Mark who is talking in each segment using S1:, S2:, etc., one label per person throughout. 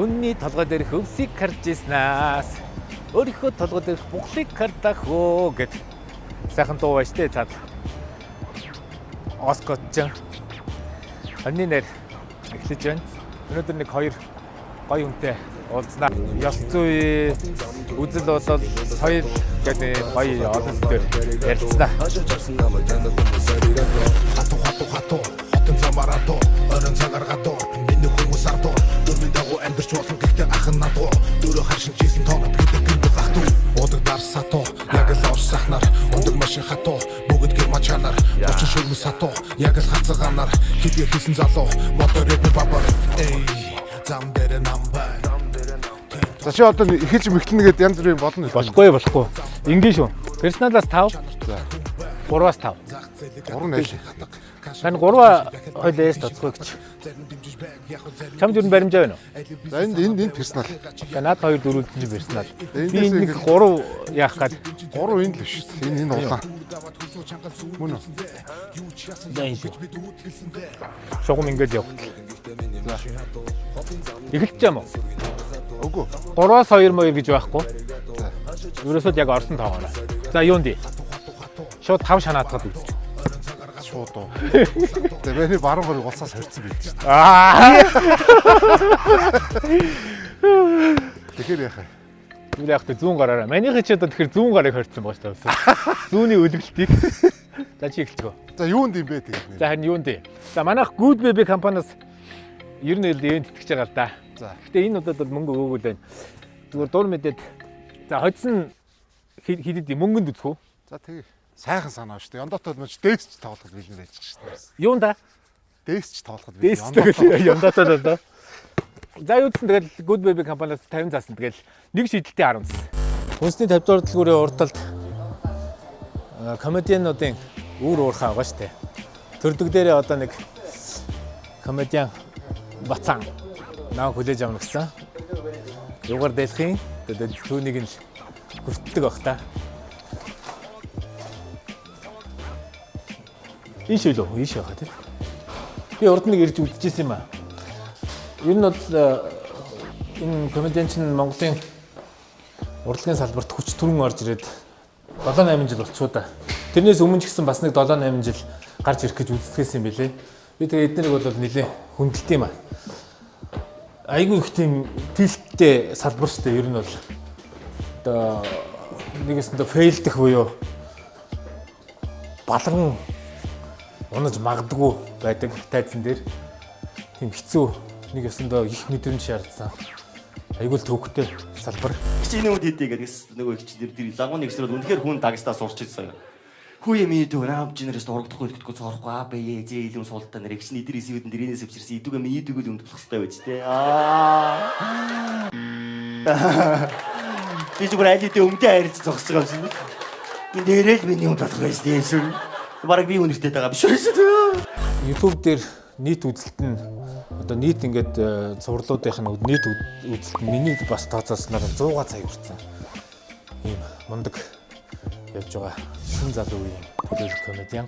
S1: Хүний толгой дээрх өвсийг харж ирснаас өөрийнхөө толгой дээрх буглыг хардах хөө гэд сайхан дуу байж тээ цаад. Оскотч. Анны нэр эхлэж байна. Өнөөдөр нэг хоёр гоё хүнтэй уулзнаа. Ёс зүй, үзэл бодол, соёл гэдэг гоё олон зүйлээр ярилцлаа. Хотын замаратоо, орон цагааргатоо, миний хүмүүс ардоо, дөрмийн дагуу амьдарч болно гэхдээ ах нь надуу. Дөрөв харшин жисэн тоонод гэдэг гиндэг ахтуу. Удаг дарсатоо, яг л орсахнаар, ундаг машин хатоо, бүгд гэр мачанаар, бочин шүрмэс сатоо, яг л хацаганаар, хэдий хийсэн залуу, мотор рэпер бабар. Эй, зам дээр намбай.
S2: За чи одоо эхэлж мэхлэнэ гэдэг янз бүрийн болно уу?
S1: Болохгүй. Ингийн шүү. Персоналаас 5.
S2: За.
S1: 3-аас 5.
S2: 3 найл.
S1: Тань 3 хойлоос тоцгоо гэж. Чамд юу баримжаа байна уу?
S2: За энд персонал.
S1: За над 2 4 чинь персонал. Би энд нэг 3 яах гээд
S2: 3 энд л биш. Энэ улаан. Мөн үү?
S1: За энэ шүү. Шугам ингэж яв.
S2: За.
S1: Эхэлж юм уу?
S2: Үгүй.
S1: 3-аас 2 моёр гэж байхгүй.
S2: За.
S1: Ерөөсөө яг орсон тоогоорой. За юунд ий? Шууд 5 шанаатгаад үз.
S2: Шууд уу. Тэгээ миний баруун горыг улсаас хорьцсон байл шүү. Тэгэхээр яах вэ?
S1: Юу яах вэ? Зүүн гараараа. Манийхээ ч одоо тэгэхээр зүүн гарыг хорьцсон байгаа шүү дээ. Зүүнний үлгэлтийг. За чи эхэлчихөө.
S2: За юунд юм бэ тэгээд?
S1: За харин юунд ий? За манайх Good Baby компаниас ер нь ивент тэтгэж байгаа л да.
S2: За.
S1: Гэтэ энэ удаад бол мөнгө өгөөгүй байна. Зүгээр дур мэдээд. За хоцсон хидэд мөнгөнд үзэх үү?
S2: За тэгээ. Сайхан санаа шүү дээ. Яндатад мөч дээсч тоглоход бэлэн байж шүү дээ.
S1: Юунда?
S2: Дээсч тоглоход
S1: бэлэн. Дээсч тэгэл яндатад одоо. За юудсан тэгэл Good Baby компаниас 50 заасан тэгэл нэг шийдэлтэй 10 зас. Хүнсний 50 дугаар дэлгүүрийн урталд комедиануудын үүр уурхаа байгаа шүү дээ. Төрдөг дээрээ одоо нэг комедиан Бацаан наа хүлээж авна гэсэн. Юугаар дэлхийн тэгээд түүнийг нь хүртдэг баг та. Ийш үлээ, ийш яхаа тий. Би урд нэг ирж үзчихсэн юм аа. Ер нь бол энэ комедиан чинь Монголын урлагийн салбарт хүч түрэн орж ирээд 7-8 жил болчихоо да. Тэрнээс өмнө ч гэсэн бас нэг 7-8 жил гарч ирэх гэж үздэхсэн юм билээ. Би тэгээ эднэрийг бол нэлээ хүндэлт юм аа. Айгүй их тийм тэлттэй салбар шүү дээ. Ер нь бол одоо нэгэсэндээ фейлдэх буюу балган унаж магадгүй байдаг тайзан дээр тийм хэцүү нэг ёсондоо их мэдрэмж шаардсан. Айгуул төвхтэй салбар.
S3: Хичээний үед хийдэг гэдгээс нөгөө хичнэр тэр лагуун нэгсрэл үнэхээр хүн дагстаа сурч ирсэн. Хүүе минь дөө наав жинерээс дургдахгүй гэдэггүй цоорохгүй аа бие зээ илүү суултаа нэр ихний дэрийн сэвэдэн дэрэнээс авчирсан идүүгээ миний идүүгээ өмдөх хэрэгтэй байж тээ. Би зүгээр айлдээ өмдөө хайрц зогсож байгаа юм шиг. Энэ дээрэл миний юм болох байж тээ шүү. Бараг би үнэртэй байгаа биш үү?
S1: YouTube дээр нийт үзэлт нь одоо нийт ингээд цувралуудынх нь нийт үзэлт миний бас тооцоосноор 100 сая хүрсэн. Ийм мундаг явж байгаа шин залуу юм телевиз комедиан.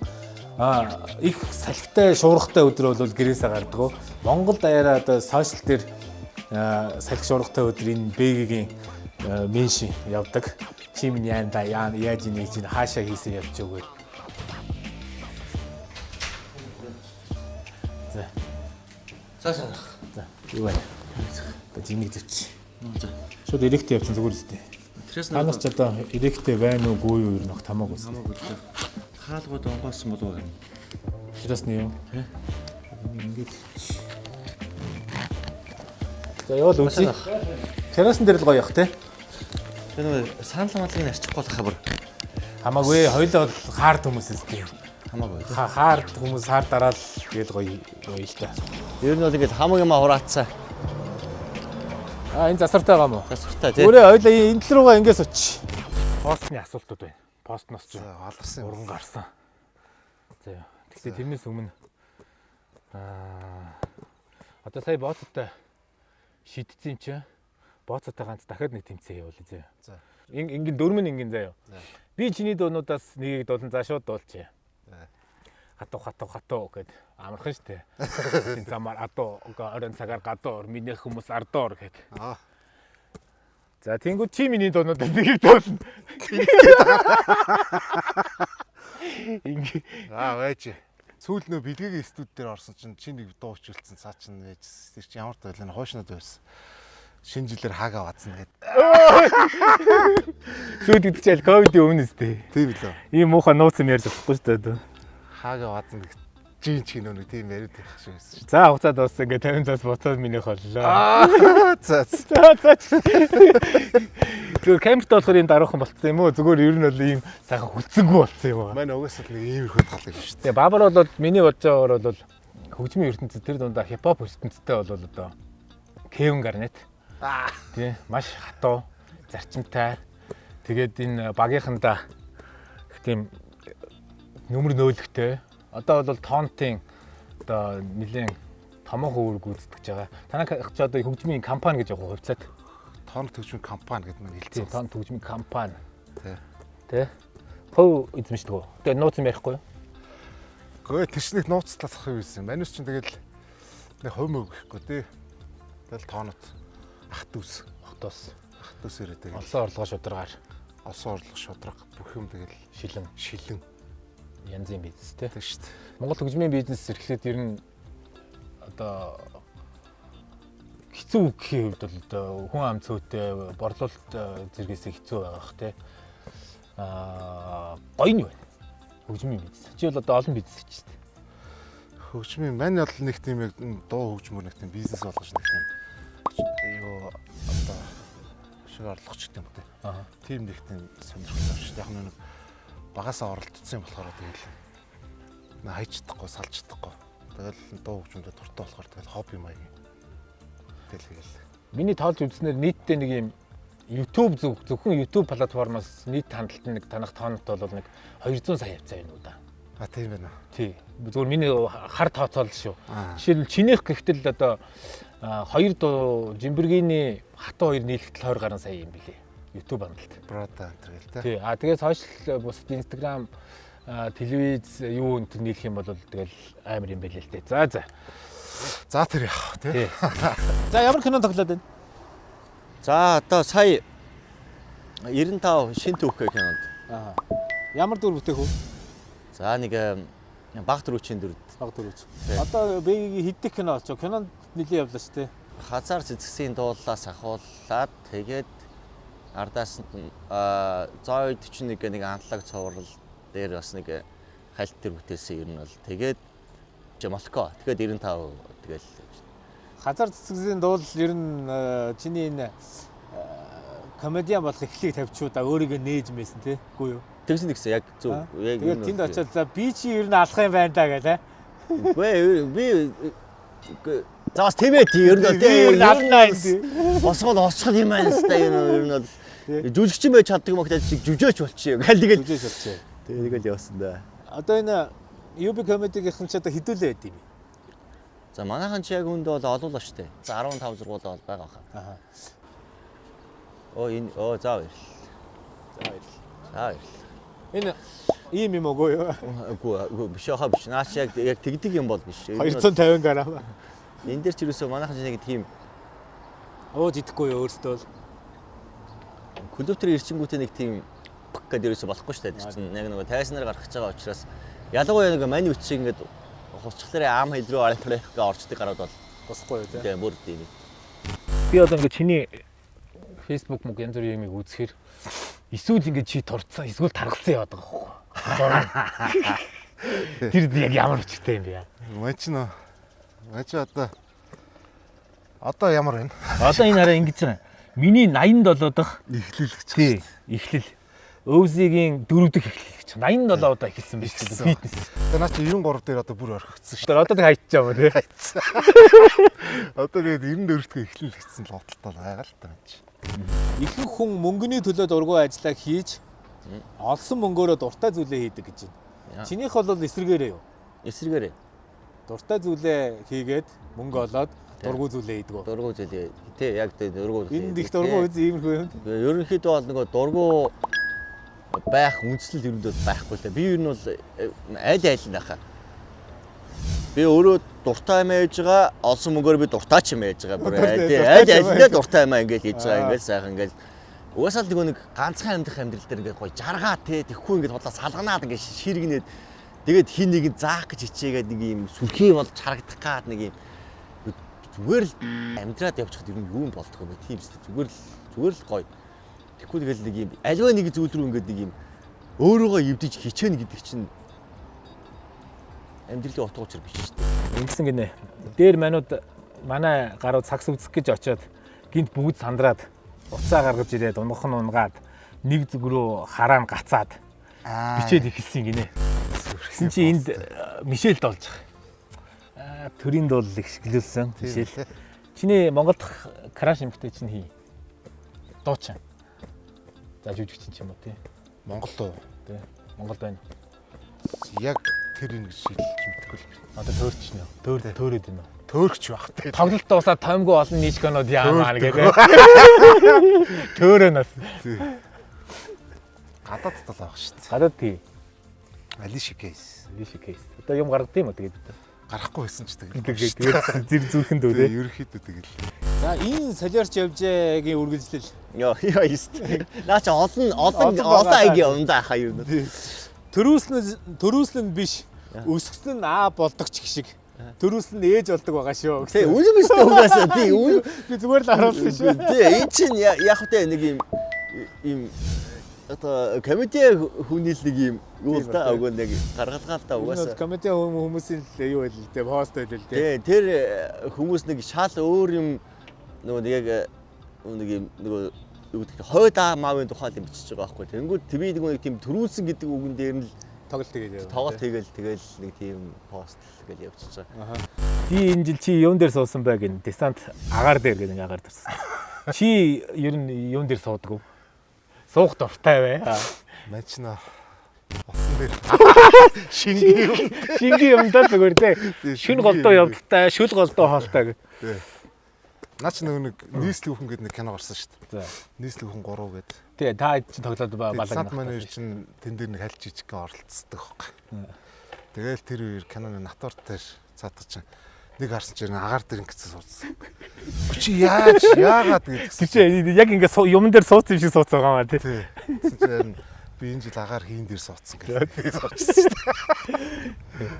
S1: Их салхитай шуургатай өдөр бол гэрээсээ гардаг. Монгол даяараа одоо сошиал дээр салхи шуургатай өдөр энэ бэгийн меншин явдаг. Чи минь яаж нэг чинь хаашаа хийсэн явж өгөө.
S3: За.
S1: Юу байна? Жимиг зүч. За. Шууд электэй явсан зүгээр үстэй. Танаас ч одоо электэй байна уугүй юу ер нь хамаагүй.
S3: Хамаагүй. Хаалгууд онгоосон болов уу?
S1: Тэрээс нь юм. Ингээд. За явал үзье. Террасан дээр л гоё явах те.
S3: Тэр санал малын арчихгүй болох хабар.
S1: Хамаагүй. Хоёулаа хаард хүмүүс үстэй.
S3: Хамаагүй.
S1: Хаард хүмүүс хаар дараал гээл гоё л та.
S3: Ер нь бол ингээд хамаг юм хураацсан.
S1: Энэ засартай байгаа мó?
S3: Засартай тий.
S1: Өөрөө хоёлаа энэ тал руугаа ингээс оч. Постны асуултууд байна. Постноос ч
S2: алгасан
S1: уран гарсан. За. Тэгтээ тэрнээс өмнө одоо сая боцтой шидсэн чи боцтой ганц дахиад нэг тэмцээн явуулъя зөө.
S2: За.
S1: Ингийн дөрмөн ингийн заяа. Би чиний дуунуудаас нэгийг дуулан за шууд дуулчих. хатуу гэд амархан штэ. Тин замаар адуу орон цагаар гадуур миний хүмүүс ардуур гэд. За тэнгууд чи миний дуунууд нэг дуулна. Ингээ.
S2: Байж. Сүүл нөө бэлгийн студ дээр орсон чинь чи нэг дуучулсан цаа чинь байж. Тэр чи ямар тойлоо хойшнод байсан. Шинэ жилээр хаага вацна гэд.
S1: Сүйд гэдчихэл ковидын өмнө өстэй.
S2: Тийм лөө.
S1: Ийм муухай нууц юм ярьж болохгүй штэ.
S2: Хаага вацна гэд. Жин чи нөө тийм яриад байх шиг байсан шүү.
S1: За хугацаа дууссан ингээ 50 цаас буцаад минийх боллоо.
S2: За.
S1: Зүгээр камерт болохоор юм даруухан болцсон юм уу? Зүгээр ер нь бол ийм сайхан хүлцэнгүй болцсон юм аа.
S2: Манай угаасаа нэг иймэрхүү тал юм шүү.
S1: Тэгээ Бабар бол миний бодож байгаагаар бол хөгжмийн ертөнцид тэр дундаа хипхоп ертөнцтэй бол одоо Kevin Garnett. Тий, маш хатуу, зарчимтай. Тэгээд энэ багийнхандаа тийм нүмер нөөлөгтэй. Одоо бол тонтын одоо нэлээд томоохон үүрэг гүйцэтгэж байгаа. Танай ч одоо хөгжмийн компани гэж яг хувьцаад
S2: Тон төгжмийн компани гэдэг нь хэлсэн.
S1: Тон төгжмийн компани.
S2: Тий.
S1: Хөө эзэмшдэг үү? Тэгээ нууц юм ярихгүй юу?
S2: Гэхдээ тэрчнийг нууцлах юм байсан. Манус чинь тэгэл нэг хувь мөг гэхгүй тий. Тэгэл тоонот ах дүүс ирээ тэгэл.
S1: Олсон орлогоо шударгаар.
S2: Олсон орлого шудраг бүх юм тэгэл шилэн
S1: Янзын бизнес тий.
S2: Тийм шүү дээ.
S1: Монгол хөгжмийн бизнес эрхлээд ер нь одоо хэцүү гэхийн хувьд бол одоо хүн ам цөөтэй борлуулалт зэрэгээс хэцүү байгаа бах тий. Гоё нь байна. Хөгжмийн бизнес. Чи бол одоо олон бизнес гэж шүү дээ.
S2: Хөгжмийн мань бол нэг тийм яг дуу хөгжмөр нэг тийм бизнес болгож нэг тийм юу одоо шиг орлогч гэдэг юм тий. Тийм нэг тийм сонирхолтой шүү дээ. Яг нэг багасаа оролцсон юм болохоор тэгэл хайж чадахгүй, салж чадахгүй. Тэгэл дуу хөгжмөдөд дуртай болохоор тэгэл хобби маягийн. Тэгэл.
S1: Миний тоолж үзснээр нийтдээ нэг юм YouTube зөвхөн YouTube платформоос нийт хандлт нэг танах тоонот бол нэг 200 сая явцаа байна уу да.
S2: Тийм байна.
S1: Тий. Зүгээр миний хар тооцоол шүү. Жишээлбэл чинийх гэхтэл одоо 2 дуу Жимбэргийн хатуу 2 нийлэгтэл 20 гаруй сая юм билээ. YouTube хандлт.
S2: Брата энэ гэл тий.
S1: Тий. Тэгээд сошиал бусад Instagram телевиз юу энэ нийлэх юм бол тэгэл амар юм байл л дээ. За.
S2: За тэр яах тий.
S1: За ямар кино тоглоод байна?
S4: За одоо сая 95 шин түүхтэй кинонд.
S1: Ямар дүр бүтээх вэ?
S4: За нэг баг төрүүчийн дүрд.
S1: Баг төрүүч. Одоо Бэгийн хиддэг кино олж кинонд нэлээд явлаа шүү дээ.
S4: Хазар цэцгсийн дуулаас ахуулаад тэгээд ардаас зоо 41 нэг антлаг цуврал дээр бас нэг хальт төр бүтээсэн юм бол тэгээд Молко. Тэгээд 95 тэгэл
S1: Хазар цэцгсийн дуул ер нь чиний энэ комедиан болох эхлийг тавьчуудаа өөрийгөө нээж мэйсэн тий. Үгүй юу?
S4: тэгсэн яг зөв. Яг
S1: тэгээд тэнд очиод за би чи ер нь алах юм байна да гэлээ.
S4: Би заас тиймээ тий ер нь тий осгол юм байна сте ер нь бол жүжигчин байж чаддаг юм гэхдээ жүжөөч болчих. Тэгэл
S1: жүжөөч болчих.
S4: тэгэл явсан да.
S1: Одоо энэ UB comedy-гийнхэн ч одоо хэдүүлээ байд юм.
S4: За манайхан ч яг үндэ бол олуулаа штэ. За 15 зургуул бол байгаа хаа. За баярлалаа. Энэ ийм юм уу юу? Үгүй биш хаа биш. Наач яг тэгдэг юм бол биш.
S1: 250 грамм.
S4: Энэ дээр ч юусоо манайхан ч нэг тийм
S1: идэхгүй юу өөртөө бол.
S4: клуб төр ирчингүүтээ нэг тийм гэдэг юусоо болохгүй штэ. Тэр чинь яг нэг тайснаар гарах гэж байгаа учраас ялангуяа нэг мань үчиг ингээд хусчлаараа ам хэл рүү арайхгаа орчдөг гараад бол
S1: босхгүй юу тий.
S4: Тэгээ бүр тийм.
S1: Би одоо ингээд чиний Facebook мөг янз бүрийн юмыг үзэхээр эсвэл ингээд чи турцсан эсвэл таргалцсан яваад байгаа байхгүй. Тэр яг ямар өчтэй юм бэ?
S2: Мачи одоо ямар байна?
S1: Одоо энэ хараа ингэж байгаа. Миний 87 дахь
S2: Эхлэлч.
S1: Тий, эхлэл. Өвзигийн 4 дахь эхлэлч. 87 удаа эхэлсэн байж тээ фитнес.
S2: Тэгээ наа чи 93 дээр одоо бүр орхигдсон шүү.
S1: Одоо тэг хайчих юм тий.
S2: Одоо тэгээд 94 дахь эхлэл хийсэн л бодолтой байгаа л та юм чи.
S1: Ихэнх хүн мөнгөний төлөө дургуй ажиллаа хийж олсон мөнгөөрөө дуртай зүйлээ хийдэг гэж байна. Чинийх бол эсрэгээрээ юу?
S4: Эсрэгээрээ.
S1: Дуртай зүйлээ хийгээд мөнгө олоод дургуй зүйлээ хийдэг үү?
S4: Дургуй зүйлээ. Тий, яг тий дургуй.
S1: Энд их дургуй үз иймэрхүү юм.
S4: Ерөнхийдөө бол нөгөө дургуй байх үндслэл ер нь бол байхгүй л да. Би ер нь бол аль нь байхаа. Би өөрөө дуртай юм ээж байгаа, олсон мөнгөөр би дуртай ч юм ээж байгаа. Бүр аль дуртай юм ингээд хийж байгаа ингээд сайхан ингээд угаасаа нэг ганцхан амьдрал дээр ингээд гоё жаргаа тэгэхгүй ингээд худлаа салганаад ингээд ширгнээд тэгээд хин нэг заах гэж хичээгээд нэг юм сүрхий болж харагдах гад нэг юм зүгээр л амьдраад явчихад ер нь юу юм болдгоо бэ тийм үстэй зүгээр л гоё. Тэгэхгүй тэгэл нэг юм аливаа нэг зүйл рүү ингээд нэг юм өөрөөгөө эвдэж хичээнэ гэдэг чинь амьдралын утга учир биш шүү дээ.
S1: Ингэсэн гинэ. Дээр манай гаруу цагс үзэх гэж очиод гинт бүгд сандраад уцаа гаргаж ирээд унгах нь унгаад нэг зүг рүү хараан гацаад бичээд ихэлсэн гинэ. Тэгсэн чи энд Мишелд олж байгаа. Төрийн дуул их шиглүүлсэн Мишель. Чиний Монгол дахь краш эмхтэй чинь хий. Дуучин. За жүжигчин ч юм уу тий.
S2: Монгол уу?
S1: Тий. Монгол байна.
S2: Яг тэр ингэж шийдэлж мэдгүй л байна.
S1: Одоо төөрч нэ. Төөрөөд байна уу?
S2: Төөрч байх тий.
S1: Тоглолт дуусаад тоймгүй олон нийшконод яамаар гэдэг. Төөрөнөөс.
S2: Гадаад тал авах шүү дээ.
S1: Гадаад тий.
S2: Алиши кейс.
S1: Одоо юм гаргад юм уу тэгээд
S2: Гарахгүй байсан ч тэгээд.
S1: Тэгээд зэр зүрхэн дөө тий.
S2: Ерөнхийдөө тэгээд.
S1: За энэ солиорч явжээгийн үргэлжлэл.
S4: Яа ёст. Наа чи олон айгийн ундаа хаа юу.
S1: Төрүүлсэн нь биш. Өсгсөн нь аа болдог ч гişиг. Төрүүлсэн нь ээж болдог байгаа шүү.
S4: Тий, үлэм өстэй угаасаа тий.
S1: Би зүгээр л харуулсан шүү.
S4: Тий, энэ чинь яг хөтэй нэг юм одоо комеди хүний л нэг юм юу л да агуу нэг гаргалгаал та угаасаа.
S1: Комеди хүмүүсийн л юу байл л дээ, хост байл л дээ.
S4: Тий, тэр хүмүүс нэг шал өөр юм нөгөө яг нэг юм нөгөө юу гэдэг хойдаа маавын тухай юм бичиж байгаа байхгүй. Тэнгүүд би нэг тийм төрүүлсэн гэдэг үгэн дээр нь л тоглолт тэгэл нэг тийм пост гэл явчихж байгаа.
S1: Би энэ жил чи юун дээр суусан бай гин десант агаар дээр гэх нэг агаар дурсан. Чи ер нь юун дээр суудаг вэ? Суух дуртай бай.
S2: Мачна босон дээр
S1: шингийн юмдаа зүгээр тий. Шүн голдоо явдалтай, шүл голдоо хоолтой гэх.
S2: Наач нэг нийслэл бүхэн гэдэг нэг кино гарсан шүү дээ. Нийслэл бүхэн 3 гэдэг.
S1: Тий, та чи тоглоод балаг.
S2: Сад манай чинь тэн дээр нэг хальж жижигхэн оролцдог байхгүй. Тэгэл тэр үеэр киноны натур дээр цаадах чинь нэг харсан чинь агаар дээр ингэсэн суудсан. Чи яагаад гэдэг.
S1: Тэр чи яг ингээ юмн дээр суудсан юм шиг суудсан байгаа маа тий.
S2: Тэгсэн чинь би энэ жил агаар хийн дээр суудсан гэдэг суудсан шүү дээ.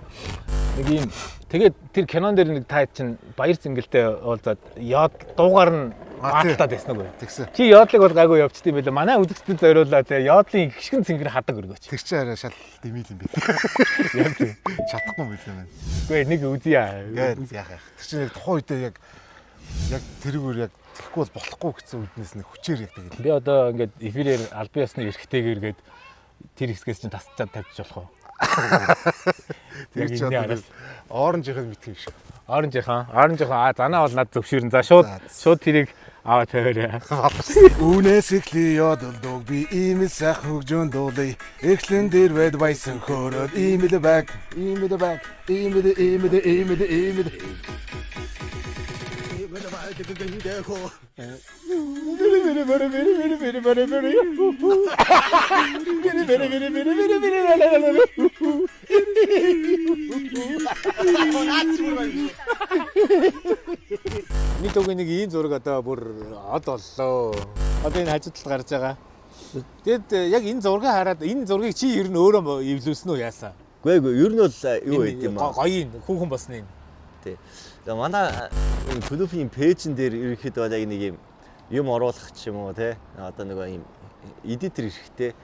S1: Нэг юм тэгээд тэр кинон дээр нэг та чинь баяр цэнгэлтэй уулзаад яад дуугаар нь маалтаад байсан уу?
S2: Тэгсэн.
S1: Чи яадлыг бол гайгүй явчт юм байлаа. Манай үзэгчдэд зориулаад яадлын гიშгэн цэнгэр хадаг өргөөч.
S2: Тэр чинь арай шал дэмил юм бэ.
S1: Яг тийм.
S2: Чадахгүй юм байна.
S1: Үгүй нэг үзье аа.
S2: Яах яах. Тэр чинь тухайн үедээ яг тэрүүгээр яг тэгэхгүй бол болохгүй гэсэн үднээс нэг хүчээр яг тэгээд.
S1: Би одоо ингээд эфирээр албан ёсны эрхтэйгээр гээд тэр хэсгээс чинь тасчаад тавьчих болох уу?
S2: Тэр чинь оранжийнх нь мэдх юм шиг.
S1: Оранжийнхан занаа бол над зөвшөөрн. За шууд тэрийг аваад тавиарай.
S2: Үнээс эхлэе ядалдаг би ийм сайх хөгжөн дуулъя. Эхлэн дээр байд байсан хөөрөд ийм л баг.
S1: Нийт үгүй нэг ийм зураг одоо бүр од оллоо. Одоо энэ хажууд тал гарч байгаа. Тэгэд яг энэ зургийг хараад энэ зургийг чи ер нь өөрөө эвлүүлсэн үү яасан?
S4: Үгүй ер нь бол юу байд юм аа.
S1: Гоё хүүхэн босныг.
S4: Тий. За манай клубын пэйжн дээр ерөөхдөө яг нэг юм оруулах ч юм уу те. Одоо нэг юм эдитер эрэхтэй.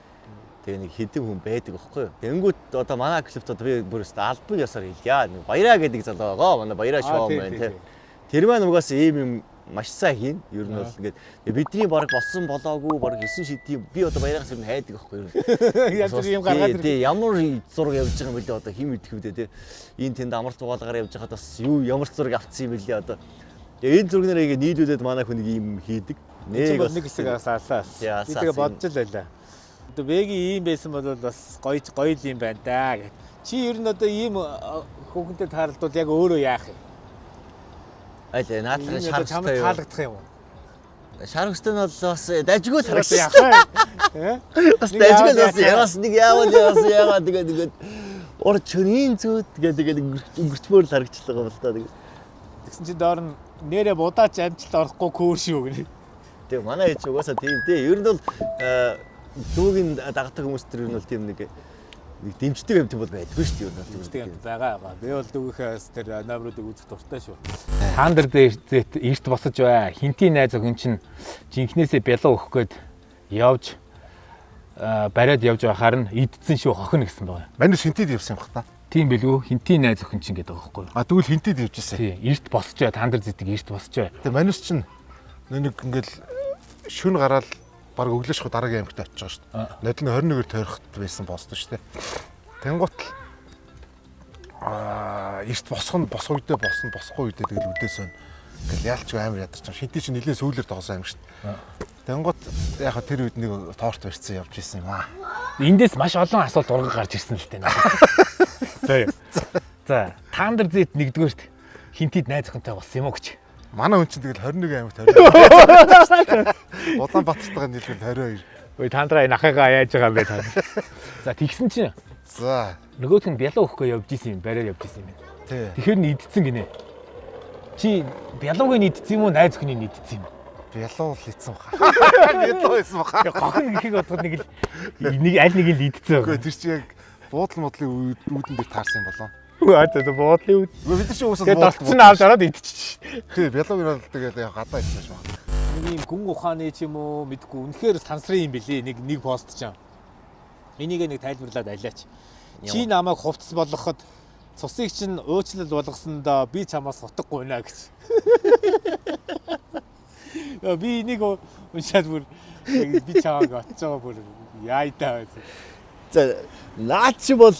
S4: Тэгээ нэг хэдэн хүн байдаг аахгүй юу. Тэнгүүт одоо манай клубт одоо би бүр өстө албан ёсоор хэлье. Нэг баяраа гэдэг залуу байгаа. Манай баяраа шоу байна те. Тэр маань угаас ийм юм маш сайн хийн. Ер нь бол ингээд бидний баг болсон болоогүй баг 9 шидийн би одоо баяраагаас ер нь хайдаг аахгүй юу.
S1: Яг тэр юм гаргаад
S4: тий ямар зураг явж байгаа юм бэлээ одоо хим мэдэх үү те. Энэ тэнд амар зугаалгаар явж байхад бас юу ямар зураг авцсан юм бэлээ одоо. Тэгээ энэ зураг нэрийг нийлүүлээд манай хүн нэг юм хийдэг.
S1: Нэг хэсэг асаалаа. Би тэгээ бодож л байлаа. Одоо Бэгийн ийм байсан бол бас гоё юм байна да гэх. Чи ер нь одоо ийм хүүхэнтэй таарлтууд яг өөрөө яах юм?
S4: Аль наадлага шаргастай юу?
S1: Таалагдах юм уу?
S4: Шаргастай нь бол бас дажгүй
S1: таалагдсан яах вэ?
S4: Бас дажгүй бас яас нэг яагаад тэгээд Ор чөнийн зөөд гэдэг өнгөрчмөр л харагдчихлаа байгаа бол та.
S1: Тэгсэн чинь доор нь нэрэ будаач амжилт орохгүй көөр шүү гэнэ.
S4: Тэгээ манай ээж угаасаа тийм дээ. Ер нь бол дүүгийн дагдаг хүмүүс төр ер нь бол тийм нэг дэмждэг юм тийм бол байдгүй шүү дээ. Ер нь
S1: Дэмждэг юм байгаа. Би бол дүүгийнхээс тэр номеруудыг үзэх дуртай шүү. Хаан дээр зэт эрт босож бай. Хинтийн найз охин чинь жинхнээсээ бялуу өгөх гээд явж бариад явж байхаар нь идсэн шүү хохно гэсэн байгаа.
S2: Манайс хинтэд явсан юм бах та.
S1: Тийм билгүй хинтийн найз охин чинь гэдэг байгаа байхгүй юу?
S2: А тэгвэл хинтэд явж ирсэн.
S1: Тийм эрт босож бай. Хаан дээр зэтиг эрт босож бай.
S2: Тэгээ манайс чинь нэг ингээл шүн гараал баг өглөөшхөө дараагийн аймагт очиж байгаа шүү дээ. Нодлын 21-ээр тойрохт байсан босдоо шүү дээ. Тэнгуут эрт босох үедээ босно, босхгүй үедээ тэгэл үдээсэн. Ингээл яалч амар ядарч юм. Шинтий чинь нэлээд сүүлээр тогсон аймаг шүү дээ. Тэнгуут яг тэр үед нэг торт барьсан явж ирсэн юм аа.
S1: Эндээс маш олон асуулт урган гарч ирсэн л дээ. За, таан дээр зэт нэгдүгээрт хинтид найз охинтой болсон юм уу гэж.
S2: Манай хүн чинь тэгэл 21 аймагт 22. Улаанбаатартайгаа нийлбэл 22.
S1: Ой тандраа энэ ахыгаа яаж байгаа юм бэ та. За тэгсэн чинь
S2: За.
S1: нөгөөх нь бялуу өгөхгүй явж исэн юм, бариад явж исэн юм байна.
S2: Тий.
S1: Тэгэхээр нь идсэн гинэ. Чи бялуугийн идсэн юм уу, найз охины идсэн юм?
S2: Бялуу л ийдсэн баха. Бялуу ийсэн баха.
S1: Гохин гэхийг бодоход нэг аль нэг л идсэн
S2: Үгүй
S1: байгаа.
S2: тэр чинь яг буудлын модлын үүдэн дээр таарсан юм болов.
S1: За буудлын үүд.
S2: Бид нар чинь уусаа
S1: Тэгээд дорцсон авч ороод идчихэж.
S2: Тий, бялуу ирээд тэгээд яг гадаа идсэн юм байна.
S1: Нэг юм гүн ухааны ч юм уу мэдгүй үнэхээр сансрын юм бэлээ. Нэг пост ч юм. Энийг нэг тайлбарлаад алиач. Чи намайг хувцас болгоход цусыг чинь уучлал болгосондоо би чамаас утгагүй наа гэж. Би энийг уншаад бүр би чамааг очиж байгаа бүр яайдаа.
S4: За наад чи бол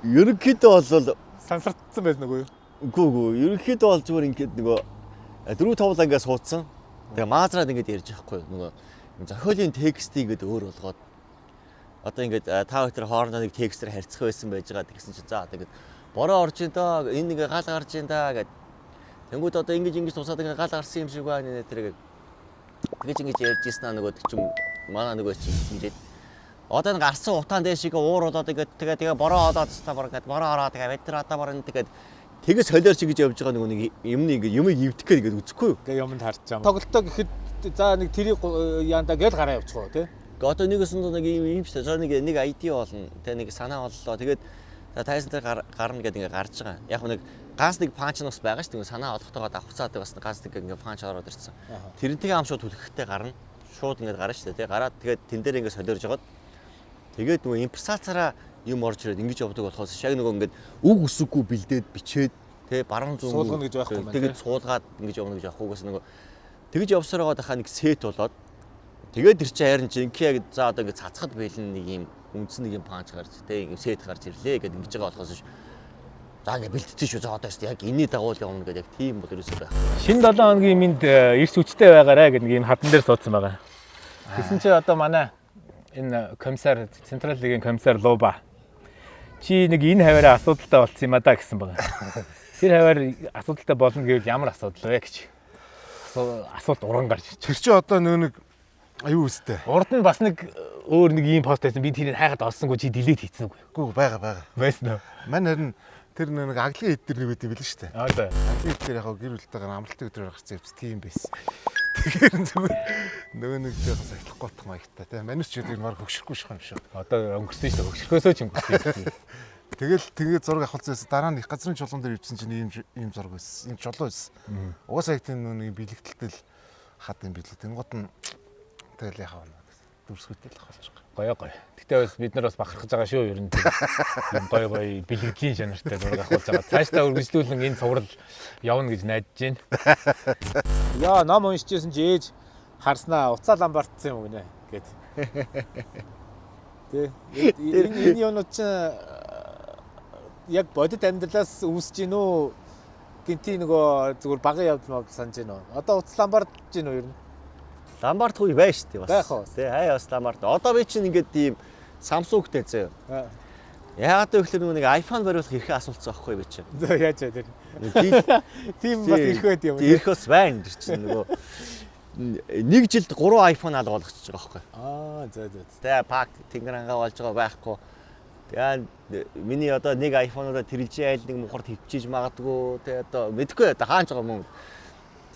S4: ерөнхийдөө бол
S1: Сансардсан байсан уу?
S4: үгүй ерөнхийдөө бол зүгээр ингээд нөгөө 4-5 ангиас суудсан. Тэгээ маазраад ингээд ярьж байхгүй нөгөө зохиолын текстийг ингээд өөр болгоод одоо ингээд та хоёр хоорондоо нэг текстээр харьцах байсан байж байгаа гэсэн чинь за тэгээд бороо орж ин доо энэ нэг гал гарч ин даа гэд тэнгууд одоо ингэж тусаад ингээд гал гарсан юм шиг байна нэ тэгэж ингэж ярьж ийсэн нөгөө ч юм манай нөгөө чи ирээд одоо нэг гарсан утаан дэшиг ууруудаад ингээд тэгээ бороо одоод та бороо гэд бороо ороо тэгээ бид нар одоо бороо тэгээд тэгээс солиор чи гэж явж байгаа нөгөө нэг юмыг ивдэх гээд үзэхгүй юу?
S1: Гэ юмд харж байгаа. Тоглолтоо гэхэд за нэг тэрийг яанда гээд гараа явуучих уу тий?
S4: Одоо нэгээс нь нэг юм шүү дээ. Нэг ID болно. Тэгээ нэг санаа боллоо. Тэгээд тайсан дээр гарна гэдэг ингээ гарч байгаа. Яг нэг ганц нэг панч нь бас байгаа шүү дээ. Санаа олохтойгоо давхцаад бас ганц нэг ингээ панч ороод ирсэн. Тэрнтэйгээ ам шууд түлхэхтэй гарна. Шууд ингээ гарна шүү дээ. Тэгээ гараад тэгээд тэн дээр ингээ солиорж жагаад тэгээд нөгөө имперсацаараа юм орж ирээд ингэж явдаг болохоос яг нөгөө ингээ үг үсэггүй бэлдээд бичээд тэгээ баруун зүүн
S1: суулгана гэж байхгүй юм байна.
S4: Тэгээд суулгаад ингэж явна гэж явахгүйгээс нөгөө тэгэж явсаар байгаа дахаа нэг сет болоод тэгээд тэр чинь харин чинь яг за одоо ингэ цацхад бэлэн нэг юм үндсэн нэг юм панч гарч тэ ингэ сет гарч ирлээ гэдэг ингэж байгаа болохоос за ингэ бэлдсэн шүү. За одоо яг энэний дагуул явна гэдэг яг тийм бол ерөөсөө байх.
S1: Шинэ 7 хоногийн минь эрс хүчтэй байгаарэ гэдэг нэг юм хатан дээр суудсан байгаа. Тэгсэн чи одоо манай энэ комиссар Централ лигийн комиссар Луба чи нэг энэ хаваараа асуудалтай болцсон юм а да гэсэн байгаа. Тэр хаваар асуудалтай болно гэвэл ямар асуудал вэ гэж. Асуулт уран гарч ирж.
S2: Тэр чинь одоо нэг аюу үстэй.
S1: Урд нь бас нэг өөр нэг ийм пост байсан. Би тэрийг хайхад олсонгүй чи делет хийцэнгүй.
S2: Үгүй байгаа.
S1: Байсан уу?
S2: Мань харин тэр нэг аглын хэд дээр нэг байт юм билээ шүү дээ.
S1: Аа да.
S2: Аглын хэд дээр яг гэр бүлтэйгээр амралтын өдрөөр гарсан явц тийм байсан. Тэгэхээр зүгээр нөгөө нэг жоохон сахилахгүй тах маягтай тийм. Манайс ч гэдэг нь баг хөгшөрөхгүй шах юм шүү.
S1: Одоо өнгөрсөн шүү дээ. Хөгшөрхөөсөө ч өнгөрсөн.
S2: Тэгээд зураг авахулцаас дараа нь их газрын чулуун дээр ивсэн чинь ийм зураг байсан. Ийм чулуу байсан. Угаасаа их тийм нэг бэлэгдэлтэл хад юм билээ. Тэнгууд нь тэгэл яхав нэ дүрсгүйтэй л болж байгаа.
S1: Гоё. Гэтэ бас бид нар бас бахархаж байгаа шүү ер нь. Ийм гоё бэлэгдлийн чанартай зураг авахулж байгаа. Цаашдаа үргэлжлүүлэн энэ цуврал явна гэж найдаж байна. Яа, ном уншижсэн чи ээж харснаа уцаа ламбартсан юм гинэ гэд. Тэ. Энэ юунууд чинь яг бодит амьдралаас үүсэж гин үү? Гинти нөгөө зүгээр багын явдал санаж гин үү? Одоо уцаа ламбард гин үү ер нь?
S4: Ламбард хүй байна шүү дээ бас.
S1: Байх уу?
S4: Тэ хай бас ламбард. Одоо би чинь ингээд тийм Samsung-тэй зөө. Яагаад гэвэл нөгөө нэг iPhone бариулах хэрхэн асуулцсан аахгүй би чинь.
S1: За яаж аа тэр. Тийм бас ирэх байд юм.
S4: Ирэх бас байна тэр чинь нөгөө нэг жилд 3 iPhone алга болгочихж байгаа байхгүй.
S1: Аа за.
S4: Тэ пак тэнгэр ангаа болж байгаа байхгүй. Яа миний одоо нэг iPhone-ороо тэрэлжээ айл нэг мухарт хөвчиж магадгүй те одоо мэдгүй одоо хаанч байгаа юм.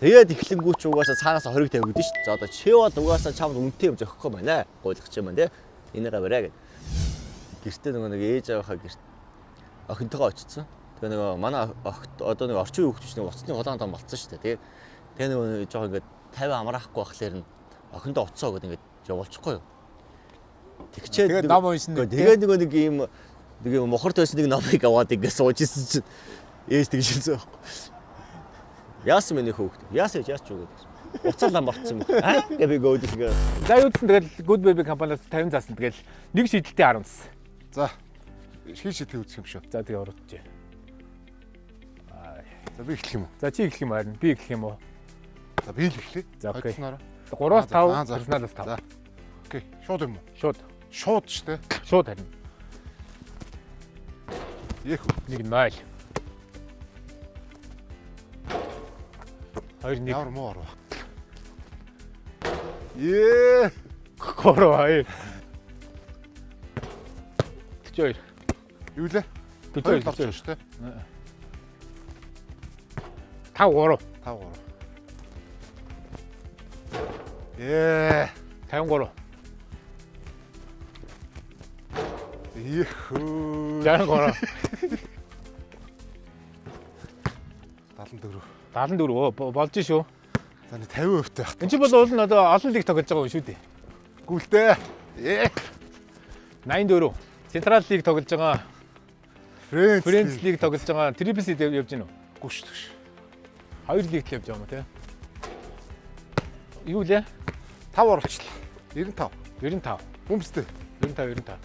S4: Тэгээд эхлэнгүүч угаасаа цаанаас хориг тавигдсан шүү дээ. За одоо чи бол угаасаа чамд үнэтэй юм зохихгүй байна. Гойлгоч юм байна те. Энийгээ бариа гэд. Гэртээ нөгөө нэг ээж аваахаа гэрт охинтойгоо очсон. Тэгээ нөгөө манай охид одоо нэг орчин үеийн хүүхдч нэг уцсны улаан том болцсон шүү дээ. Тэгээ нөгөө жоо ингээд 50 амраахгүй байхлаар нь охиндоо уцсоо гэдэг ингээд явуулчихгүй юу.
S1: Тэгээд ном уншина.
S4: Тэгээд нэг юм мохорт байсан нэг номыг аваад ингээд сууж ирсэн чинь ээж тэгшилсэн байхгүй. Яасан миний хүүхд. Яасан яаж ч үгээд. Уцаалаа болцсон юм. Аа гэ би гоод тэгээ.
S1: За юудсан тэгэл Good Baby компаниас 50 заасан тэгэл нэг шийдэлтэй 10 зас.
S2: За. Шийдэл үзэх юм шүү.
S1: За тэгээ оролцож.
S2: За би эхлэх юм уу?
S1: За чи эхлэх юм харин би эхлэх юм уу?
S2: За би л эхлэе.
S1: За окей.
S2: 3-аас
S1: 5, персоналаас 5.
S2: За. Окей. Шууд юм уу?
S1: Шууд.
S2: Шууд ч тэ.
S1: Шууд харин.
S2: Эх.
S1: Нэг 0. 2-1.
S2: Ямар муу ороо. Ээ.
S1: 3-2. 42.
S2: Юу лээ?
S1: 42
S2: шүү дээ.
S1: 5-3.
S2: 5-3. Ээ.
S1: 53.
S2: Ихүү.
S1: 63.
S2: 74.
S1: 74 болж шүү.
S2: За нэг 50% тах.
S1: Энд чинь бол уул нь одоо олон лиг тоглож байгаа юм шүү дээ.
S2: Гүйлтэй. Ээ.
S1: 84. Централ лиг тоглож байгаа. Френц лиг тоглож байгаа. Трипл С явж гинөө.
S2: Үгүй шүү дээ.
S1: 2 лигт явж байгаа юм тий. Юу лээ?
S2: 5 оролцлоо. 95.
S1: 95.
S2: Хүмстэй.
S1: 95.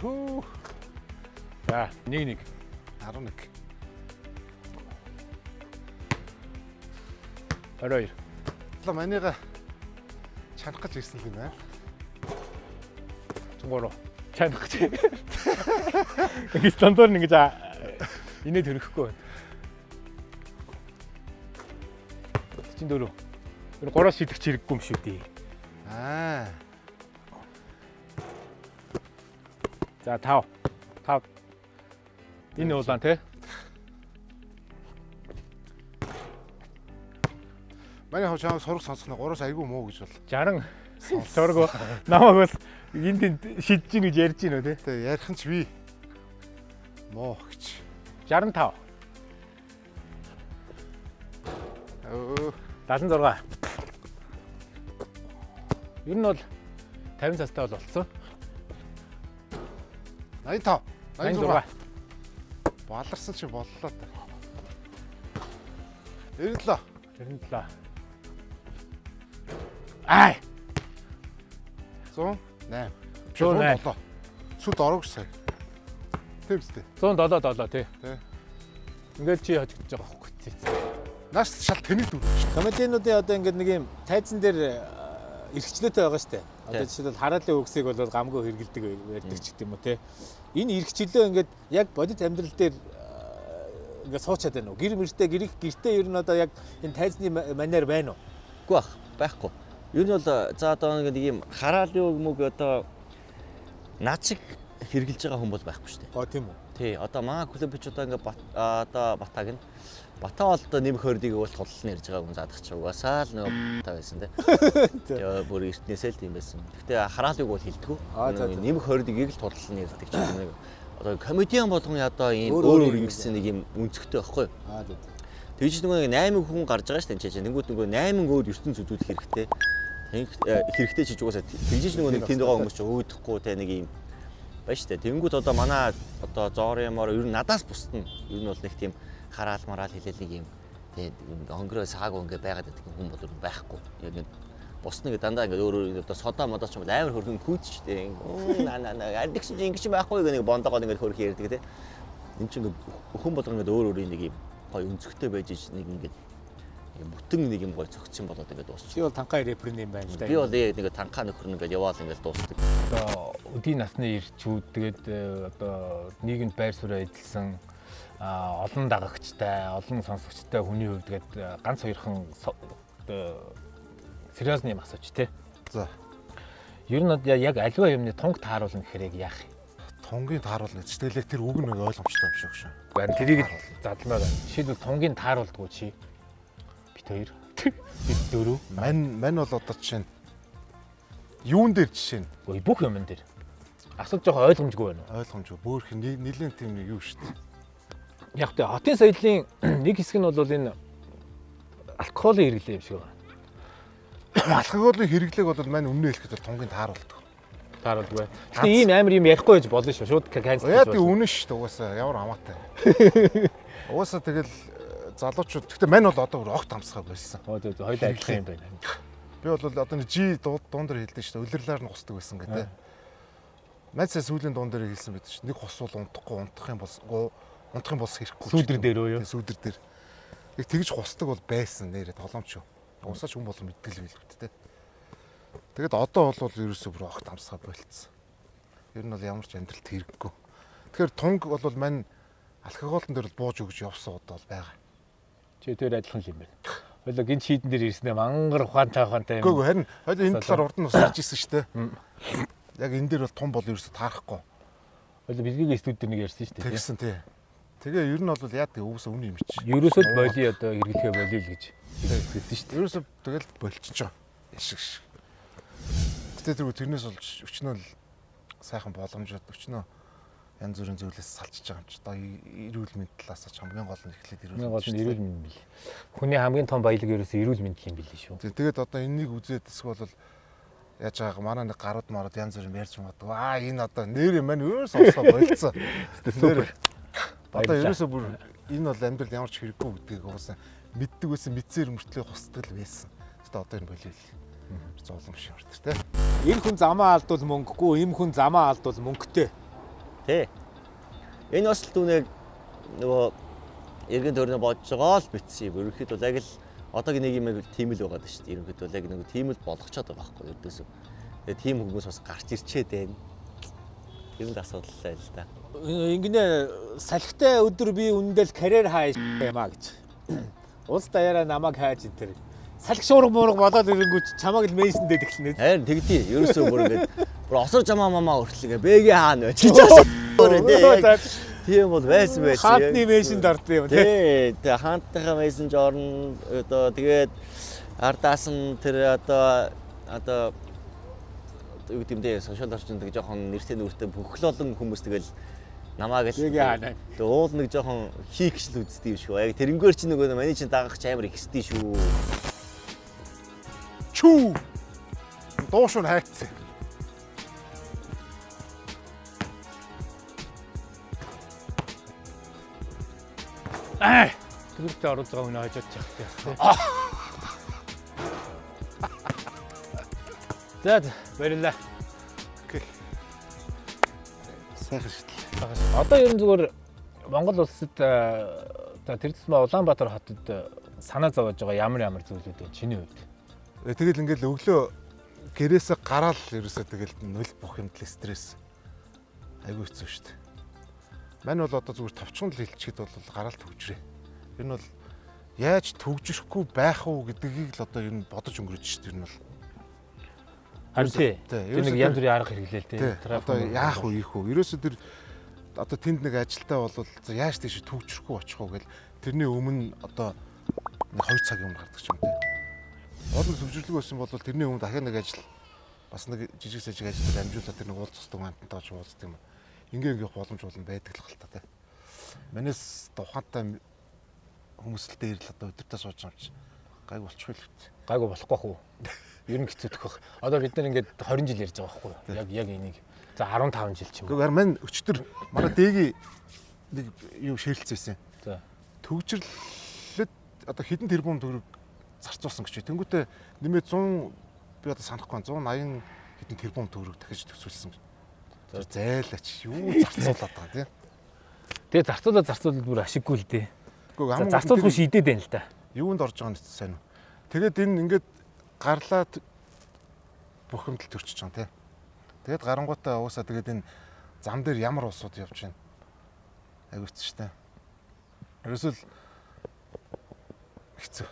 S2: Хөө.
S1: За 1-1.
S2: 11.
S1: 22.
S2: За манайга чанах гэж ирсэн юм байна.
S1: 3. Чанах гэж. Ингэ стандарт ингэж инээд хөрөхгүй байна. 44. Тэр 3-аас шидэх хэрэггүй юм шүү дээ.
S2: Аа.
S1: За 5. 5. Энэ улаан тий.
S2: Манай хожааг сурах сонсохно 3-аас айгүй муу гэж бол.
S1: 60 сургуу намайг бас энд шидэж гин гэж ярьж гинөө тий.
S2: Тэ ярих нь ч би муу гэж.
S1: 65.
S2: Өө
S1: 76. Ер нь бол 50 цастай бол болцсон.
S2: 85.
S1: 86.
S2: Баларсан чи боллоо та. 97.
S1: 97. Ай.
S2: 108.
S1: 108.
S2: Сүд ороогүй сая. Тэмцтэй.
S1: 107 тий.
S2: Тий.
S1: Ингээд чи хожигдож байгаа хөөхгүй.
S2: Наас шал тэнэг дүр.
S1: Комедиануудын одоо ингээд нэг юм тайзан дээр эрхчлөөтэй байгаа штэ. Одоо жишээлбэл хараалын үгсийг бол гамгүй хэргэлдэг ярьдаг ч гэдэм үү те. Энэ эрхчлөө ингээд яг бодит амьдрал дээр ингээд суучаад байна уу? Гэр мөртөө гэртээ ер нь одоо яг энэ тайзны манер байна уу?
S4: Үгүй байхгүй. Ер нь бол за одоо нэг юм хараалын үг мөг одоо наачиг хэрглэж байгаа хүн бол байхгүй шүү дээ.
S1: Тийм үү?
S4: Тий, одоо манай клубч одоо ингээ одоо Батаг нь Бата бол одоо нэмэх хордыг бол туллан ярьж байгаа хүн заадах ч угаасаа л нөгөө Бата байсан тий. Тэгээ бүр эртнээсээ л тийм байсан. Гэхдээ хараалыг бол хэлдэггүй. Нэмэх хордыг л туллан ярьдаг ч юм нэг одоо комедиан болгоны одоо ийм өөр ингэсэн нэг юм өнцгтэй байхгүй юу? Тэгж нөгөө 8 хүн гарч байгаа шүү дээ. Тэнгүүд нөгөө 8 өөр ертөнц үзүүлэх хэрэгтэй. Хэрэгтэй ч угаасаа тэгж нөгөө нэг тэнд байгаа хүмүүс ч өөдөхгүй те нэг юм байна шүү дээ. Тэнгүүд одоо манай одоо зоор юмар ер нь надаас бусдна. Ер нь бол нэг тийм хараал мараал хэлэлэг юм. Тэгээд хонгороо сааг ингээ байгаад байдаг хүн бол байхгүй. Яг ингэ бусна ингээ дандаа ингээ өөр одоо содоо модоо ч юм амар хөргөн күүч дээ. Ардix чинь ингэ ч байхгүй гэх нэг бондогоо ингээ хөрх ярьдаг те. Энд чинь хүн болгоо ингээ өөр өөр нэг юм гой өнцгтэй байж нэг ингээ бүтэн нэг юм гой цогцсон болоод ингээ дуусчих.
S1: Чи бол танхаа рэперний юм байна л да.
S4: Би бол нэг танхаа нөхөр ингээ яваал ингээ дуусдаг.
S1: Одоо өдийн насны ирчүүд тэгээд одоо нийгэмд байр суурь эзэлсэн олон дагагчтай, олон сонсогчтой хүний хувьд тэгээд ганц хоёрхан сериозны асууч те.
S2: За.
S1: Ер нь яг аливаа юмны тунг тааруулна гэхээр яг яах юм?
S2: Тунгийн тааруул гэж. Тэгэл тэр үг нэг ойлгомжтой юм шиг шээ.
S1: Гэн тэрийг задламаар байна. Жишээлбэл тунгийн тааруулдаггүй чи. Бид хоёр. Бид дөрөв.
S2: Мань бол одоо жишээ нь юун дээр жишээ нь
S1: Ой бүх юм дээр. Асуулт жоохон ойлгомжгүй байна.
S2: ойлгомжгүй. Бөөх нэлийн тийм нэг юу шүү дээ.
S1: Яг тэ хотын соёлын нэг хэсэг нь бол энэ алкоголын хэрэглээ юм шиг байна.
S2: Алкоголын хэрэглээг бол мань өмнө хэлэхэд тунгийн тааруулдаг.
S1: Тааруулдаггүй. Гэтэ ийм амар юм ярихгүй байж болно шүү. Шууд cancel
S2: Яа
S1: хийж
S2: тий
S1: болно.
S2: үнэн шүү дээ угаасаа ямар хамаатай. Угаасаа тэгэл залуучууд гэхдээ мань бол одоо бүр огт амсгаа болсон.
S1: Хоёул адилхан юм байна.
S2: Би бол одоо нэг G дуундар хэлдэг шүү дээ. Улирлаар нь хусдаг байсан гэдэг. Мацаа сүүлийн дуундар хэлсэн байдаг шүү. Нэг хус бол унтах юм бол хэрэггүй.
S1: Сүүдэр дээр үү юу?
S2: Сүүдэр дээр. Нэг тэгж хусдаг бол байсан нэрээ толомч юу. Уусаач хүн болон мэддэг л билгүүт те. Тэгэд одоо бол ерөөсөө бүр огт амсгаа болцсон. Ер нь бол ямар ч амьдралд хэрэггүй. Тэгэхээр тунг бол мань алкоголн дээр бууж өгж явсан удаа бол байгаа.
S1: Чи тэр адилхан л юм байна. Хоёул гинт шийдэн дээр ирснээр мангар ухаантай юм.
S2: Үгүй харин хоёул энэ талаар урд нь бас ярьж ирсэн шүү дээ. Яг энэ дээр бол тун бол ерөөсөө таарахгүй.
S1: Хоёул бэлгийн студ дээр нэг ярьсан шүү дээ.
S2: Тэгсэн тий. Тэгээ ер нь бол яа гэдэг өвс өмнө юм чи.
S1: Ерөөсөө л боли одоо хэрэглэхээ болио л гэж хэлсэн шүү дээ.
S2: Ерөөсөө тэгэл болчихж байгаа. Яшиг шиг. Гэтэ тэрнээс болж өчнөө л сайхан боломжууд өчнөө янз бүрийн зүйлээс салчиж байгаа юм чи. Одоо эрүүл мэнд талаас ч хамгийн гол нь эхлээд
S1: эрүүл мэнд бил. Хүний хамгийн том баялаг ерөөсөө эрүүл мэнд юм билээ шүү.
S2: Тэгээд одоо энэнийг үзээд эсвэл яаж байгаа манай нэг гарууд марууд янз бүрийн ярьж магадгүй. Энэ одоо нэр маань ерөөс сонсоо болцсон. Супер. Одоо ерөөсөө бүр энэ бол амьдрал ямар ч хэрэггүй гэдгийг угаасаа мэддэг байсан мэдсээр мөртлөө хусдаг л байсан. Гэтэ одоо энэ болио л. Зовлон биш юм шиг тий.
S1: Энэ хүн замаа алдвал мөнгөгүй, ийм хүн замаа алдвал мөнгөтэй.
S4: Тэ. Энэ бас л түүнийг нөгөө эргэн тойрны бодож байгаа л битсэн юм. Ерөнхийдөө яг л одоогийн нэг юм тийм л байгаа даа шүү дээ. Ерөнхийдөө яг нэг тийм л болгочоод байгаа байхгүй ердөөсөө. Тэгээ тийм хүмүүс бас гарч ирчээд байна. Энэ л асуудалтай л да.
S1: Ингэнэ салхитай өдөр би үндэл карьер хайш юм а гэж. Улс даяараа намайг хайж энэ тэр. Салхи шуурга муурга болоод ирэнгүүт чамааг л меншн дээр эхлэнэ.
S4: Харин тэгдий. Ерөөсөө бүр ингэж бүр осор жамаа мамаа өртлөгээ бэгээ хаана байж чаас. Тийм бол байсан.
S1: Хаантны меншнд ордсон юм
S4: тий. Тий, хаантныхаа мессенжер нь одоо тэгээд ардаас нь тэр одоо юу гэдэг юм бэ? Сошиал орчинд тэг жоохон нэртэй нүртэй бүхэл олон хүмүүс тэгэл намааг л
S1: тэгээд
S4: уул нэг жоохон хийгчл үздэг юм шүү. Яг тэрнгээр чи нөгөө маний чинь дагах ч амар ихсдий шүү.
S2: Чүү. Дуушуун хайцсан.
S1: Тэрүүртээ оруулж байгаа үнэ хажууд чахтай. За баярлалаа.
S2: Окей. Сайхан шүү дээ.
S1: Одоо ер нь зүгээр Монгол улсад тэр тусмаа Улаанбаатар хотод санаа зовоож байгаа ямар зүйлүүд вэ чиний хувьд?
S2: Тэгэл ингээл өглөө гэрээсээ гараал ерөөсөө тэгэл нөл бүх юм тэл стресс. Айгу хэцүү шүү дээ. Мань бол одоо зүгээр товчхон л хэлчихэд бол гараал төгжрээ. Энэ бол яаж төгжихгүй байх уу гэдгийг л одоо ер нь бодож өнгөрөөж шүү дээ. Энэ бол
S1: харин тий. Тэр нэг янз бүрийн арга хэрэглээл тий.
S2: Одоо яах вэ ийх үү? Ерөөсөө тэр одоо тэнд нэг ажилтаа бол яаж тийш төгжихгүй очих уу гэл тэрний өмнө одоо нэг 2 цагийн өмнө гардаг ч юм тий. Олон төвжирлэг байсан бол тэрний өмнө дахиад нэг ажил бас нэг жижиг сажиг ажил амжуулаад тэр нэг уулзсан хамттай болж уулздаг юм. Ингээ боломж болно байдаг л та тий. Манайс тухайтай хүмүүс л дээр л одоо өдөртөө сууж байгаа юм чи гайг болчихгүй л үү.
S1: Гайгүй болохгүй бах уу? Ер нь хэцүүдэх бах. Одоо бид нар ингээд 20 жил ярьж байгаа байхгүй юу? Яг энийг. За 15 жил ч юм уу.
S2: Гэхдээ мань өчтөр манай дэгийн нэг юу ширэлцсэн.
S1: За.
S2: Төгжрлөд одоо хэдэн тэрбум төгрөг зарцуулсан гэж. Тэнгүүтээ нэмээд 100 би одоо санахгүй 180 хэдэн тэрбум төгрөг дахиж төсвөлсөн. За зайлаач юу зарцуулаад байгаа тийм.
S1: Тэгээ зарцуулаад бүр ашиггүй л дээ.
S2: Гэхдээ
S1: зарцуулахгүй шийдээд байна л да.
S2: Юунд орж байгаа нь сайн уу. Тэгээд энэ ингээд гарлаа бухимдал төрчихөж байгаа тийм. Тэгээд гарангуутаа уусаа тэгээд энэ зам дээр ямар улсууд явж байна. Айгууц штэ. Ерөөсөл
S1: хэцүү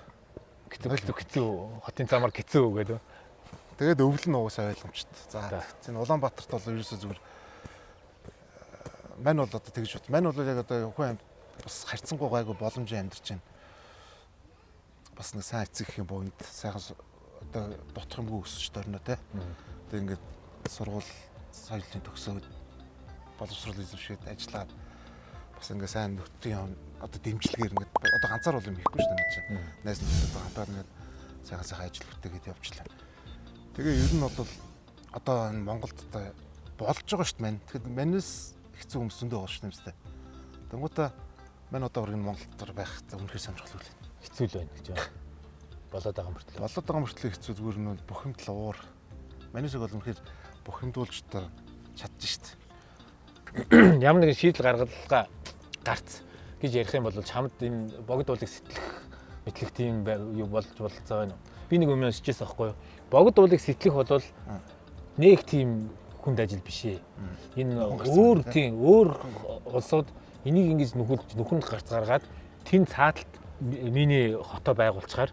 S1: хотын замаар хэцүү гэдэг.
S2: Тэгээд өвлөн уусаа ойлгомжтой. За энэ Улаанбаатарт бол ерөөсөө зүгээр мань бол одоо тэгж бод. Мань бол яг одоо хүн бас харьцангуй гайгүй боломжийн амьдарч байна. Бас нэг сайн эцэг их юм боонд сайхан одоо дутх юмгүй өсөж дөрнө те. Одоо ингээд сургууль соёлын төгсөөд боловсрол эзэмшээд ажиллаад бас ингээд сайн нөтийн одоо дэмжлэгээр ингээд одоо ганцаар бол юм хийхгүй шүү дээ чинь. Найз нөхдөдөө хамтаар ингээд сайхан ажил бүтээгээд явчихлаа. Тэгээ ер нь бол одоо энэ Монголд одоо болж байгаа шүү дээ. Тэгэхэд манайс хэцүү өмсөндөө байгаа шүү дээ. Тэнгуудаа мань одоо өргөн Монголд байх үнэхээр сонирхол үл.
S1: Хэцүү л байна гэж байна. Болоод байгаа мөртлөө.
S2: Болоод байгаа мөртлөө хэцүү зүгээр нь бухимдал уур. Манайсыг бол үнэхээр бухимдуулж одоо чадчих шүү дээ.
S1: Ямар нэгэн шийдэл гаргалгаа гарц гэж ярих юм бол чамд энэ богд уулыг сэтлэх мэтлэх тийм юу болж болцоо байна уу? Би нэг юм уншижсэн байхгүй юу? Богд уулыг сэтлэх бол нэг тийм хүнд ажил биш ээ. Энэ өөр тийм өөр улсууд энийг ингэж нүхэнд гарц гаргаад тэн цааталт миний хотоо байгуулчихаар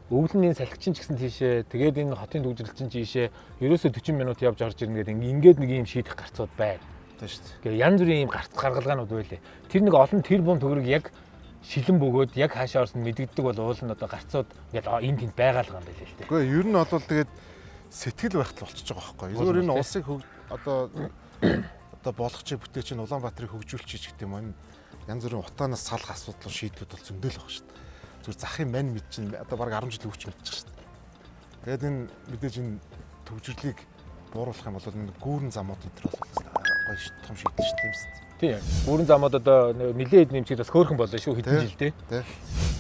S1: өвлөний салхичин ч гэсэн тийшээ тэгээд энэ хотын төвжирэлчин тийшээ ерөөсөө 40 минут явж орж ирнэ гэдэг ингээд нэг юм шийдэх гарцууд байна.
S2: Тийм шүү дээ.
S1: Тэгээ янз бүрийн юм гарц гаргалгаанууд байлээ. Тэр нэг олон тэрбум төгрөг яг шилэн бөгөөд яг хаашаа орсон мэдэгддэг бол уул нь одоо гарцууд ингээд энэ тэнд байгаа л юм байлээ л дээ.
S2: Гэхдээ ер нь бол тэгээд сэтгэл байхтал болчихж байгаа байхгүй. Зүгээр энэ улсыг одоо болгочтой бүтээч нь Улаанбаатарыг хөгжүүлчих гэдэг юм. Янз бүрийн утаанаас салах асуудал шийдвүүд бол зөндөл байгаа шүү дээ. Зүгээр захын мань мэд чинь одоо баг 10 жил өвч мэдчих шүү дээ. Тэгээд энэ мэдээж энэ төвжирлийг бууруулах юм бол энэ гүүрэн замууд энэ төр бол гоё том шийдэл шүү дээ юм шүү дээ.
S1: Тийм. Гүүрэн замууд одоо нэлээд нэмчихэд бас хөөрхөн боллоо шүү хэдэн жил дээ.
S2: Тэ.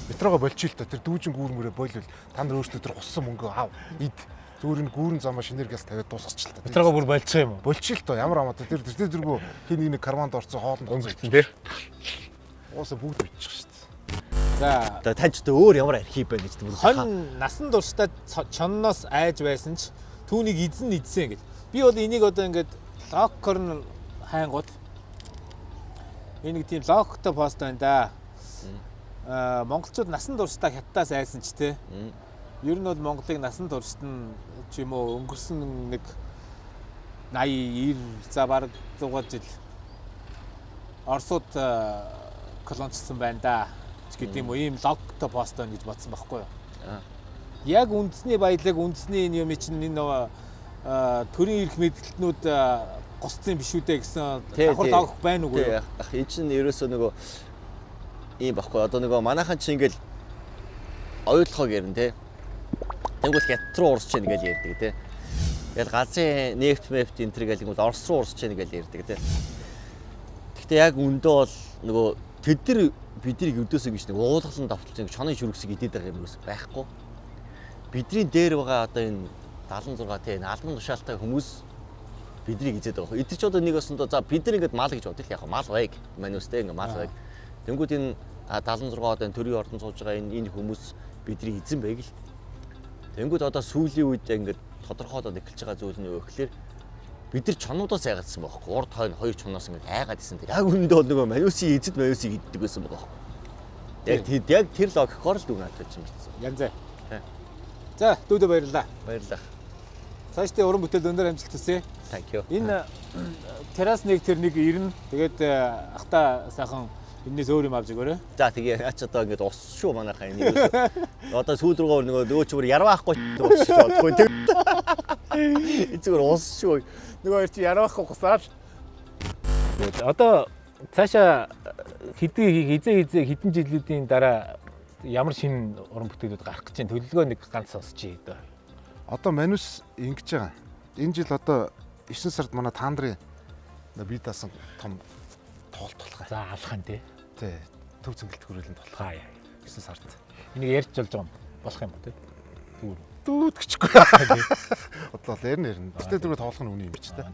S2: Метрого болчих л та тэр дүүжин гүүрмөрөө бойлвол та нар өөрсдөө тэр гуссан мөнгө аав ид. Зүгээр энэ гүүрэн замаа шинээр газ тавиад дуусгачих л та.
S1: Метрого бүр болчих юм уу?
S2: Болчих л тоо ямар амаа тэр зэрэгөө хин нэг карманд орцсон хоолнд
S1: онц гэсэн тий.
S2: Ууса бүгд бичих шүү дээ.
S1: За
S4: Одоо тань ч өөр ямар архив байна гэж бүр
S1: хон насан туршдаа чонноос айж байсан ч түүнийг эзэн идсэн гэж. Би бол энийг одоо ингээд локкор нь хайнгууд энэ нэг тийм локктой пост байна да. Монголчууд насан туршдаа хятадаас айсан ч тий. Ер нь бол Монголыг насан туршид нь ч юм уу өнгөрсөн нэг 80 90 за бараг 100 жил Оросууд колончлсан байна да гэдэг юм уу ийм логтой пост байна гэж бодсон байхгүй юу. Яг үндэсний баялаг үндэсний юм чинь энэ төрийн эрх мэдгэлтнүүд гусцсан биш үү дээ гэсэн давхар логик байна уу юу?
S4: Энэ чинь ерөөсөө нөгөө ийм баггүй одоо нөгөө манайхан чинь ингээл ойлгохоо гэрэн те. Тэнгүүл хятад руу урсч ийн гэж ярьдаг те. Тэгэл газрын нефт мефт энэ төр гэл ингээл Орос руу урсч ийн гэж ярьдаг те. Гэхдээ яг үндэ бол нөгөө тэд нар биднийг өдөөсөө гэж нэг уулгалан давталж чонын шүргсийг идээд байгаа юм ерөөс байхгүй. Бидний дээр байгаа одоо энэ 76 те албан тушаалтай хүмүүс биднийг эзээд байгаа. Эдгээр ч одоо нэг өсөндөө за бид нар ингээд мал гэж бодъё л яг мал байг манустэй ингээд мал байг. Тэнгүүд энэ 76 одоо энэ төрийн ордон сууж байгаа энэ хүмүүс бидний эзэн байг л. Тэнгүүд одоо сүүлийн үед ингээд тодорхойлоод эхэлж байгаа зүйл нь юу гэхээр бид нар чонуудаас айгаадсан байхгүй. Урд хойно хоёр чоноос ингээд айгаад исэн. Яг үүндээ бол нөгөө манусын эзэд манусыг иддэг байсан байгаа байхгүй. Яг тэр логикоор л дүн хатаж юм байна.
S1: Янзаа. За дүүдэ баярлалаа.
S4: Баярлалаа.
S1: Цаашдын уран бүтээл өндөр амжилт хүсье.
S4: Thank you.
S1: Энэ террас нэг тэр нэг ирнэ. Тэгээд ахта сайхан энэс өөр юм авч өгөөрэй.
S4: За тэгээ ач одоо ингээд ус шүү манайхаа энийг. Одоо сүүл рүүгээ нөгөө ч бүр ярваахгүй болчих бодохгүй тэг. Эцгээр ус шүү.
S1: Нөгөө чи ярвахгүй гусаад. Одоо цаашаа хизээ хэдэн жилүүдийн дараа ямар шинэ уран бүтээлүүд гарах гэж байна. Төлөвлөгөө нэг ганц сонсчий одоо.
S2: Одоо манус ингэж байгаа. Энэ жил одоо 9 сард манай таандрын бие даасан том тоглолт болох.
S1: За алхан тий.
S2: Тий. Төв цэнгэлт хүрээлэнд болох. 9 сард.
S1: Энийг ярьж болж байгаа юм болох юм ба тий. Дүүр.
S2: Дүүд гэчихгүй. Бодлоо ярина. Гэтэ дөрөв тоглох нь үний юм биш тий.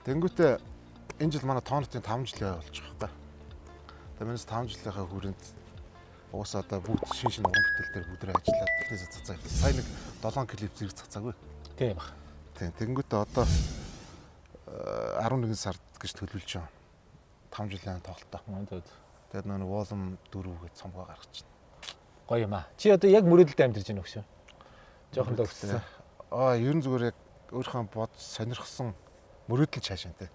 S2: Тэнгүүтээ энэ жил манай тоонотын 5 жил болж байгаа байхгүй. Тэгээ манайс 5 жилийнхаа хүрээнд уусаа одоо бүгд шин уран бүтээл дээр бүдрээ ажиллаад технээс цацаа. Сая нэг 7 клип зэрэг цацаагүй.
S1: Тийм баг.
S2: Тийм. Тэнгүүтээ одоо 11 сард гэж төлөвлөж байгаа. 5 жилийн тоглолтоо. Тэгээд нэг Волом 4 гэж цомгоо гаргаж байна.
S1: Гоё юм аа. Чи одоо яг мөрөөдөлд амьдарч байна өгшөө. Жохон л өгсөн.
S2: Ерөн зүгээр яг өөрийнхөө бод сонирхсан мөрөөдөл цаашаа тий.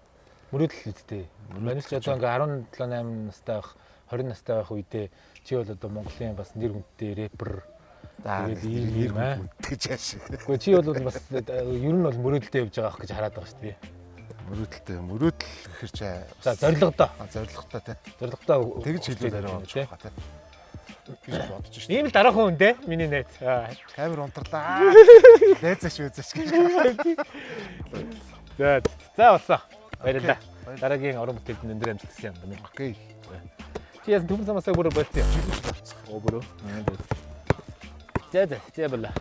S1: Мөрөөдөл үсттэй. Манайч одоо ингээ 17 8 настай байх 20 настай байх үедээ чи бол одоо Монголын бас нэр хүндтэй рэпер тэгээд ийм аа.
S2: Тэгж яаш.
S1: Гэхдээ чи бол бас ер нь бол мөрөөдөлтэй явж байгаа гэж хараад байгаа шүү дээ.
S2: Мөрөөдөл гэхэр чи
S1: За зорилгодоо.
S2: зоригтой тий.
S1: Зорилгодоо
S2: Тэгж хэлээд арай болж байгаа тий. гэж бодож шүү.
S1: Ийм л дараахан хүн дээ миний найз.
S2: Камер унтарлаа. Найзаач үзээч гэж.
S1: За болсон. Баярлалаа. Дараагийн орон бүтээлд өндөр амжилт хүсье юм байна.
S2: Окей.
S1: Чи яасан түмэн самасаа бүр болцсон. Оо бүрөө. За баярлалаа.